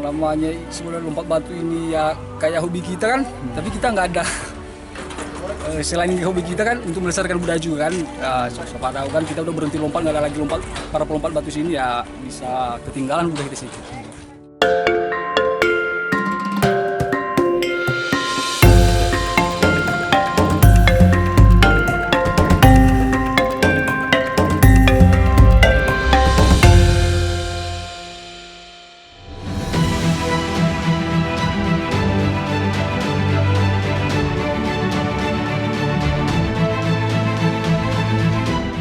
namanya sebenarnya lompat batu ini ya kayak hobi kita kan, tapi kita nggak ada. Selain hobi kita kan untuk melestarikan budaya juga kan, siapa tahu kan kita udah berhenti lompat, nggak ada lagi lompat, para pelompat batu sini ya bisa ketinggalan budaya kita sini.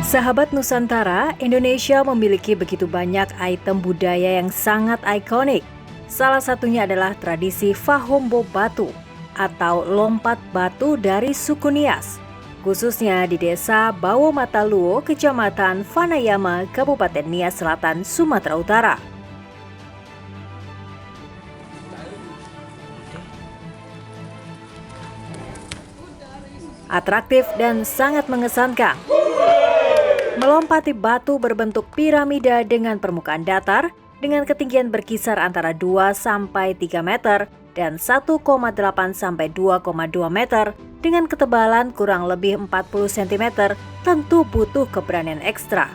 Sahabat Nusantara, Indonesia memiliki begitu banyak item budaya yang sangat ikonik. Salah satunya adalah tradisi Fahombo Batu atau lompat batu dari suku Nias, khususnya di desa Bawo Mataluo, Kecamatan Vanayama, Kabupaten Nias Selatan, Sumatera Utara. Atraktif dan sangat mengesankan. Melompati batu berbentuk piramida dengan permukaan datar dengan ketinggian berkisar antara 2 sampai 3 meter dan 1,8 sampai 2,2 meter dengan ketebalan kurang lebih 40 cm tentu butuh keberanian ekstra.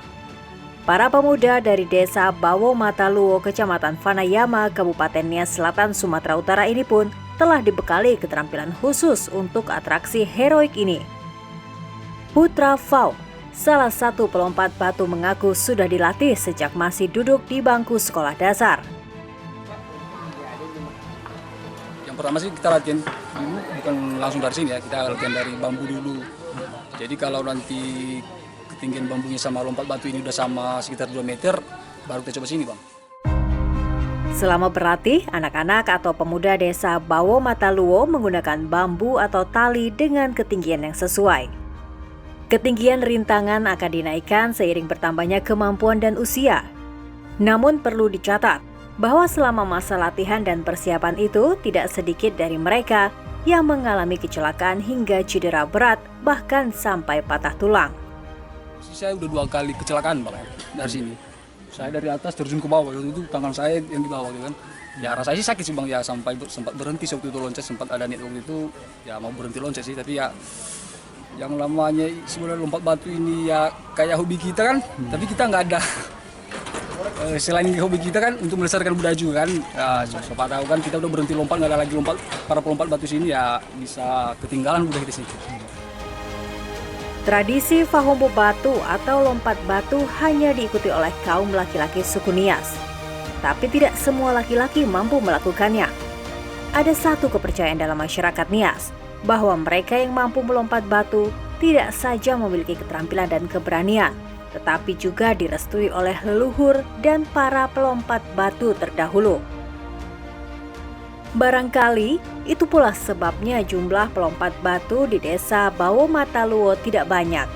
Para pemuda dari desa Bawo Mataluo, Kecamatan Vanayama, Kabupaten Nias Selatan, Sumatera Utara ini pun telah dibekali keterampilan khusus untuk atraksi heroik ini. Putra Fau, salah satu pelompat batu, mengaku sudah dilatih sejak masih duduk di bangku sekolah dasar. Yang pertama sih kita latihan dulu, bukan langsung dari sini ya, kita latihan dari bambu dulu. Jadi kalau nanti ketinggian bambunya sama lompat batu ini udah sama sekitar 2 meter, baru kita coba sini Bang. Selama berlatih, anak-anak atau pemuda desa Bawo Mataluo menggunakan bambu atau tali dengan ketinggian yang sesuai. Ketinggian rintangan akan dinaikkan seiring bertambahnya kemampuan dan usia. Namun perlu dicatat bahwa selama masa latihan dan persiapan itu tidak sedikit dari mereka yang mengalami kecelakaan hingga cedera berat bahkan sampai patah tulang. Saya udah 2 kali kecelakaan Bang dari sini. Saya dari atas terjun ke bawah, waktu itu tangan saya yang di bawah gitu kan. Ya rasanya sih sakit sih Bang ya, sampai sempat berhenti waktu itu loncat, sempat ada niat waktu itu ya mau berhenti loncat sih, tapi ya yang namanya sebenarnya lompat batu ini ya kayak hobi kita kan, tapi kita nggak ada. Selain hobi kita kan untuk melestarikan budaya juga kan, siapa tahu kan kita udah berhenti lompat, nggak ada lagi lompat, para pelompat batu sini ya bisa ketinggalan budaya kita sini. Tradisi Fahombo Batu atau lompat batu hanya diikuti oleh kaum laki-laki suku Nias. Tapi tidak semua laki-laki mampu melakukannya. Ada satu kepercayaan dalam masyarakat Nias, bahwa mereka yang mampu melompat batu tidak saja memiliki keterampilan dan keberanian, tetapi juga direstui oleh leluhur dan para pelompat batu terdahulu. Barangkali itu pula sebabnya jumlah pelompat batu di desa Bawo Mataluo tidak banyak.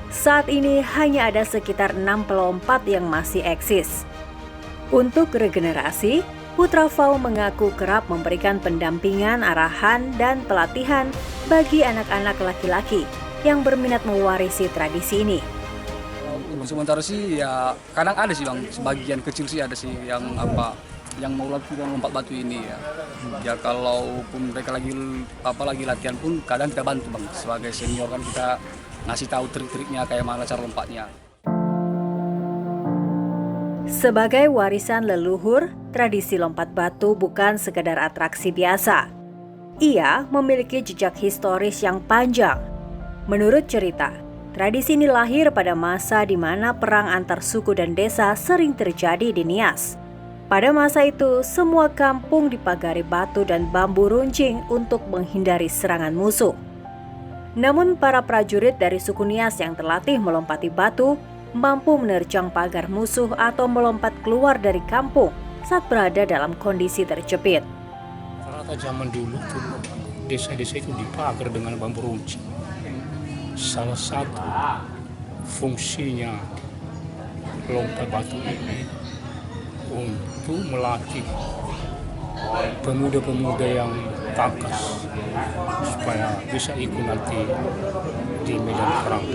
Saat ini hanya ada sekitar 6 pelompat yang masih eksis. Untuk regenerasi, Putra Fau mengaku kerap memberikan pendampingan, arahan, dan pelatihan bagi anak-anak laki-laki yang berminat mewarisi tradisi ini. Sementara sih ya kadang ada sih Bang, sebagian kecil sih ada sih yang mau lompat batu ini ya. Ya kalaupun mereka lagi latihan pun kadang kita bantu Bang, sebagai senior kan kita ngasih tahu trik-triknya kayak mana cara lompatnya. Sebagai warisan leluhur, tradisi lompat batu bukan sekedar atraksi biasa. Ia memiliki jejak historis yang panjang. Menurut cerita, tradisi ini lahir pada masa di mana perang antar suku dan desa sering terjadi di Nias. Pada masa itu, semua kampung dipagari batu dan bambu runcing untuk menghindari serangan musuh. Namun para prajurit dari suku Nias yang terlatih melompati batu mampu menerjang pagar musuh atau melompat keluar dari kampung saat berada dalam kondisi terjepit. Rata zaman dulu tuh desa-desa itu dipagar dengan bambu runcing. Salah satu fungsinya lompat batu ini untuk melatih pemuda-pemuda yang takas supaya bisa ikut nanti di medan perang.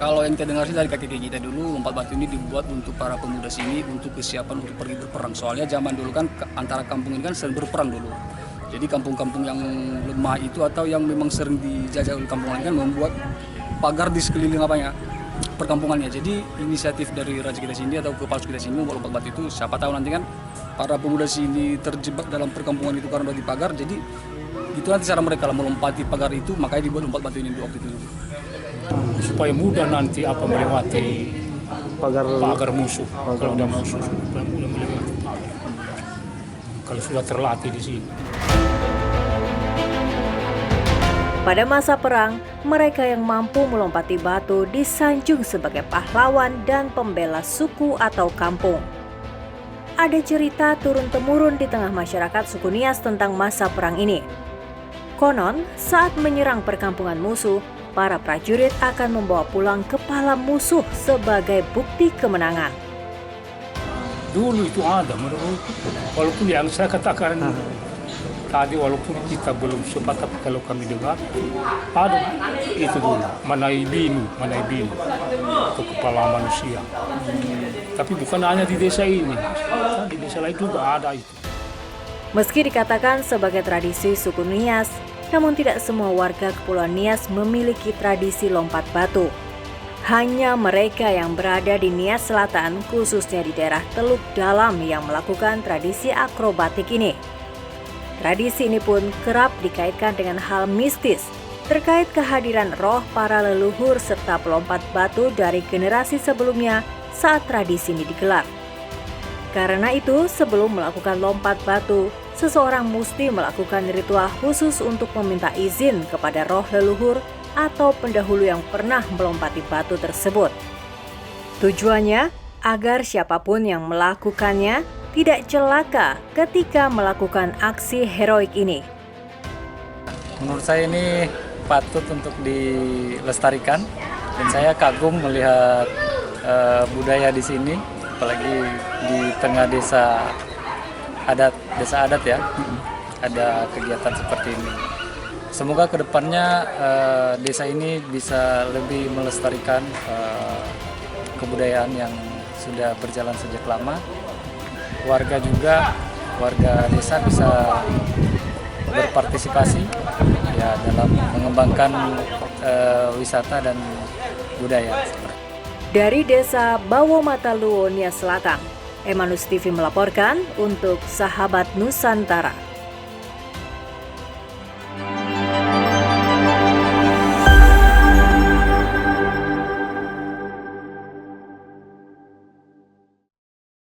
Kalau yang kita dengar sih dari kakek kita dulu, lompat batu ini dibuat untuk para pemuda sini untuk kesiapan untuk pergi berperang. Soalnya zaman dulu kan antara kampung ini kan sering berperang dulu. Jadi kampung-kampung yang lemah itu atau yang memang sering dijajah oleh kampung lain kan membuat pagar di sekeliling perkampungannya. Jadi inisiatif dari raja kita sini atau kepala kita sini membuat lompat batu itu, siapa tahu nanti kan para pemuda sini terjebak dalam perkampungan itu karena di pagar. Jadi itu nanti cara mereka lah melompati pagar itu, makanya dibuat lompat batu ini waktu itu. Supaya mudah nanti melewati pagar musuh. Kalau ada musuh, supaya mudah melewati pagar. Kalau sudah terlatih di sini. Pada masa perang, mereka yang mampu melompati batu disanjung sebagai pahlawan dan pembela suku atau kampung. Ada cerita turun-temurun di tengah masyarakat suku Nias tentang masa perang ini. Konon, saat menyerang perkampungan musuh, para prajurit akan membawa pulang kepala musuh sebagai bukti kemenangan. Dulu itu ada menurut, walaupun yang saya katakan tadi, walaupun kita belum sempat, tapi kalau kami dengar ada itu dulu, manaibinu untuk kepala manusia. Tapi bukan hanya di desa ini, di desa lain juga ada itu. Meski dikatakan sebagai tradisi suku Nias, namun tidak semua warga Kepulauan Nias memiliki tradisi lompat batu. Hanya mereka yang berada di Nias Selatan, khususnya di daerah Teluk Dalam, yang melakukan tradisi akrobatik ini. Tradisi ini pun kerap dikaitkan dengan hal mistis terkait kehadiran roh para leluhur serta pelompat batu dari generasi sebelumnya saat tradisi ini digelar. Karena itu, sebelum melakukan lompat batu, seseorang mesti melakukan ritual khusus untuk meminta izin kepada roh leluhur atau pendahulu yang pernah melompati batu tersebut. Tujuannya agar siapapun yang melakukannya tidak celaka ketika melakukan aksi heroik ini. Menurut saya ini patut untuk dilestarikan, dan saya kagum melihat budaya di sini, apalagi di tengah desa adat ya, ada kegiatan seperti ini. Semoga kedepannya desa ini bisa lebih melestarikan kebudayaan yang sudah berjalan sejak lama. Warga desa bisa berpartisipasi ya dalam mengembangkan wisata dan budaya. Dari Desa Bawomataluo, Nias Selatan, Emmanus TV melaporkan untuk Sahabat Nusantara.